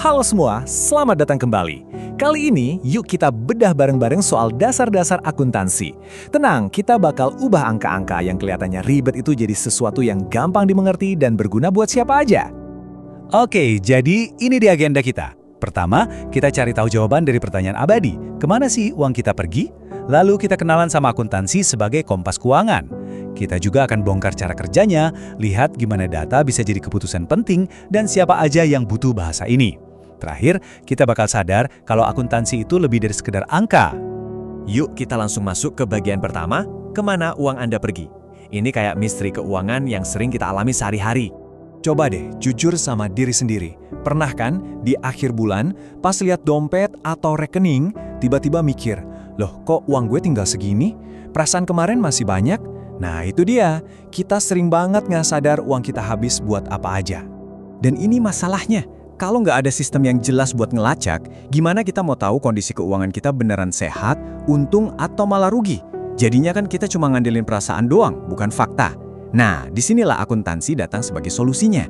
Halo semua, selamat datang kembali. Kali ini, yuk kita bedah bareng-bareng soal dasar-dasar akuntansi. Tenang, kita bakal ubah angka-angka yang kelihatannya ribet itu jadi sesuatu yang gampang dimengerti dan berguna buat siapa aja. Oke, jadi ini di agenda kita. Pertama, kita cari tahu jawaban dari pertanyaan abadi. Kemana sih uang kita pergi? Lalu kita kenalan sama akuntansi sebagai kompas keuangan. Kita juga akan bongkar cara kerjanya, lihat gimana data bisa jadi keputusan penting, dan siapa aja yang butuh bahasa ini. Terakhir, kita bakal sadar kalau akuntansi itu lebih dari sekedar angka. Yuk kita langsung masuk ke bagian pertama, kemana uang Anda pergi? Ini kayak misteri keuangan yang sering kita alami sehari-hari. Coba deh, jujur sama diri sendiri. Pernah kan, di akhir bulan, pas lihat dompet atau rekening, tiba-tiba mikir, loh kok uang gue tinggal segini? Perasaan kemarin masih banyak? Nah itu dia, kita sering banget nggak sadar uang kita habis buat apa aja. Dan ini masalahnya, kalau nggak ada sistem yang jelas buat ngelacak, gimana kita mau tahu kondisi keuangan kita beneran sehat, untung, atau malah rugi? Jadinya kan kita cuma ngandelin perasaan doang, bukan fakta. Nah, disinilah akuntansi datang sebagai solusinya.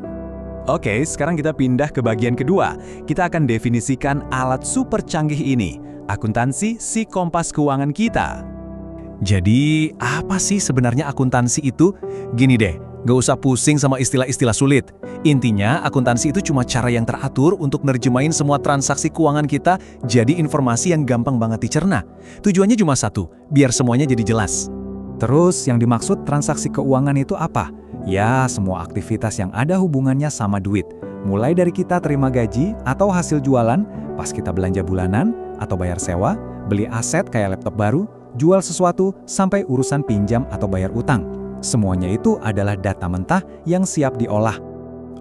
Oke, sekarang kita pindah ke bagian kedua. Kita akan definisikan alat super canggih ini, akuntansi si kompas keuangan kita. Jadi, apa sih sebenarnya akuntansi itu? Gini deh, nggak usah pusing sama istilah-istilah sulit. Intinya, akuntansi itu cuma cara yang teratur untuk nerjemahin semua transaksi keuangan kita jadi informasi yang gampang banget dicerna. Tujuannya cuma satu, biar semuanya jadi jelas. Terus, yang dimaksud transaksi keuangan itu apa? Ya, semua aktivitas yang ada hubungannya sama duit. Mulai dari kita terima gaji atau hasil jualan, pas kita belanja bulanan, atau bayar sewa, beli aset kayak laptop baru, jual sesuatu, sampai urusan pinjam atau bayar utang. Semuanya itu adalah data mentah yang siap diolah.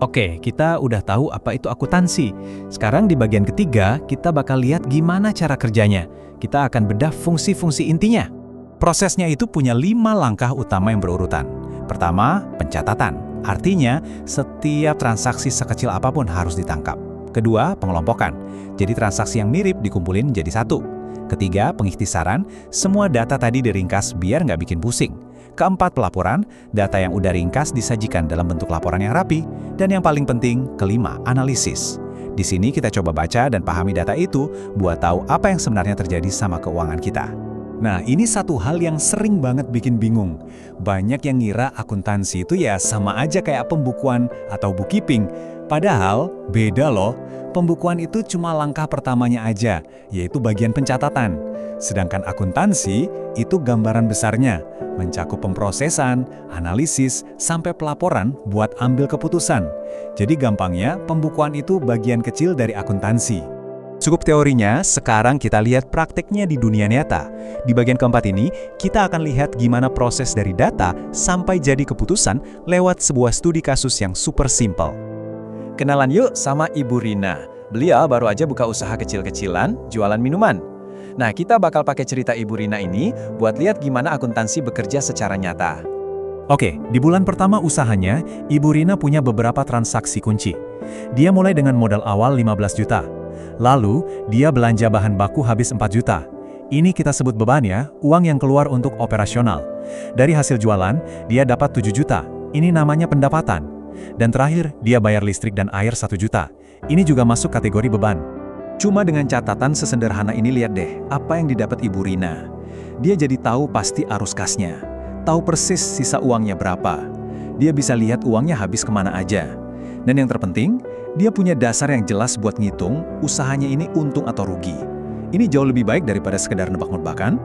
Oke, kita udah tahu apa itu akuntansi. Sekarang di bagian ketiga, kita bakal lihat gimana cara kerjanya. Kita akan bedah fungsi-fungsi intinya. Prosesnya itu punya 5 langkah utama yang berurutan. Pertama, pencatatan. Artinya, setiap transaksi sekecil apapun harus ditangkap. Kedua, pengelompokan. Jadi transaksi yang mirip dikumpulin jadi satu. Ketiga, pengikhtisaran. Semua data tadi diringkas biar nggak bikin pusing. Keempat, pelaporan. Data yang udah ringkas disajikan dalam bentuk laporan yang rapi. Dan yang paling penting, kelima, analisis. Di sini kita coba baca dan pahami data itu buat tahu apa yang sebenarnya terjadi sama keuangan kita. Nah, ini satu hal yang sering banget bikin bingung. Banyak yang ngira akuntansi itu ya sama aja kayak pembukuan atau bookkeeping. Padahal, beda loh. Pembukuan itu cuma langkah pertamanya aja, yaitu bagian pencatatan. Sedangkan akuntansi itu gambaran besarnya, mencakup pemrosesan, analisis, sampai pelaporan buat ambil keputusan. Jadi gampangnya, pembukuan itu bagian kecil dari akuntansi. Cukup teorinya, sekarang kita lihat prakteknya di dunia nyata. Di bagian keempat ini, kita akan lihat gimana proses dari data sampai jadi keputusan lewat sebuah studi kasus yang super simple. Kenalan yuk sama Ibu Rina. Beliau baru aja buka usaha kecil-kecilan, jualan minuman. Nah, kita bakal pakai cerita Ibu Rina ini buat lihat gimana akuntansi bekerja secara nyata. Oke, di bulan pertama usahanya, Ibu Rina punya beberapa transaksi kunci. Dia mulai dengan modal awal 15 juta. Lalu, dia belanja bahan baku habis 4 juta. Ini kita sebut beban ya, uang yang keluar untuk operasional. Dari hasil jualan, dia dapat 7 juta. Ini namanya pendapatan. Dan terakhir, dia bayar listrik dan air 1 juta. Ini juga masuk kategori beban. Cuma dengan catatan sesederhana ini lihat deh, apa yang didapat Ibu Rina. Dia jadi tahu pasti arus kasnya. Tahu persis sisa uangnya berapa. Dia bisa lihat uangnya habis kemana aja. Dan yang terpenting, dia punya dasar yang jelas buat ngitung usahanya ini untung atau rugi. Ini jauh lebih baik daripada sekedar nebak-nebak kan?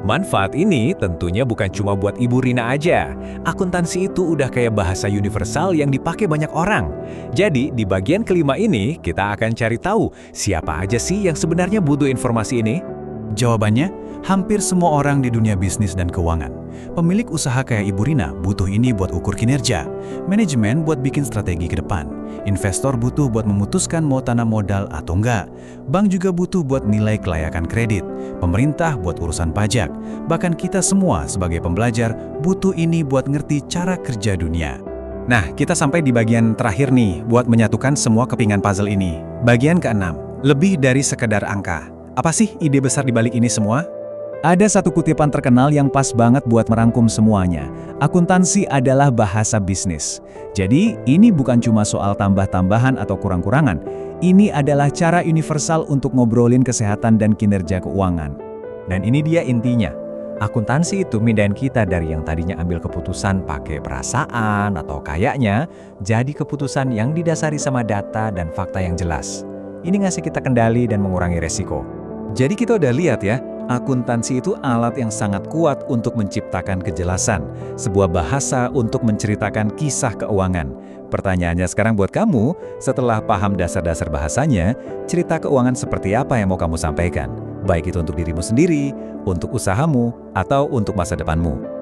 Manfaat ini tentunya bukan cuma buat Ibu Rina aja. Akuntansi itu udah kayak bahasa universal yang dipakai banyak orang. Jadi, di bagian kelima ini, kita akan cari tahu siapa aja sih yang sebenarnya butuh informasi ini. Jawabannya, hampir semua orang di dunia bisnis dan keuangan. Pemilik usaha kayak Ibu Rina butuh ini buat ukur kinerja. Manajemen buat bikin strategi ke depan. Investor butuh buat memutuskan mau tanam modal atau enggak. Bank juga butuh buat nilai kelayakan kredit. Pemerintah buat urusan pajak. Bahkan kita semua sebagai pembelajar butuh ini buat ngerti cara kerja dunia. Nah, kita sampai di bagian terakhir nih buat menyatukan semua kepingan puzzle ini. Bagian ke-6, lebih dari sekedar angka. Apa sih ide besar di balik ini semua? Ada satu kutipan terkenal yang pas banget buat merangkum semuanya. Akuntansi adalah bahasa bisnis. Jadi, ini bukan cuma soal tambah-tambahan atau kurang-kurangan. Ini adalah cara universal untuk ngobrolin kesehatan dan kinerja keuangan. Dan ini dia intinya. Akuntansi itu mindahin kita dari yang tadinya ambil keputusan pakai perasaan atau kayaknya, jadi keputusan yang didasari sama data dan fakta yang jelas. Ini ngasih kita kendali dan mengurangi resiko. Jadi kita udah lihat ya, akuntansi itu alat yang sangat kuat untuk menciptakan kejelasan, sebuah bahasa untuk menceritakan kisah keuangan. Pertanyaannya sekarang buat kamu, setelah paham dasar-dasar bahasanya, cerita keuangan seperti apa yang mau kamu sampaikan? Baik itu untuk dirimu sendiri, untuk usahamu, atau untuk masa depanmu.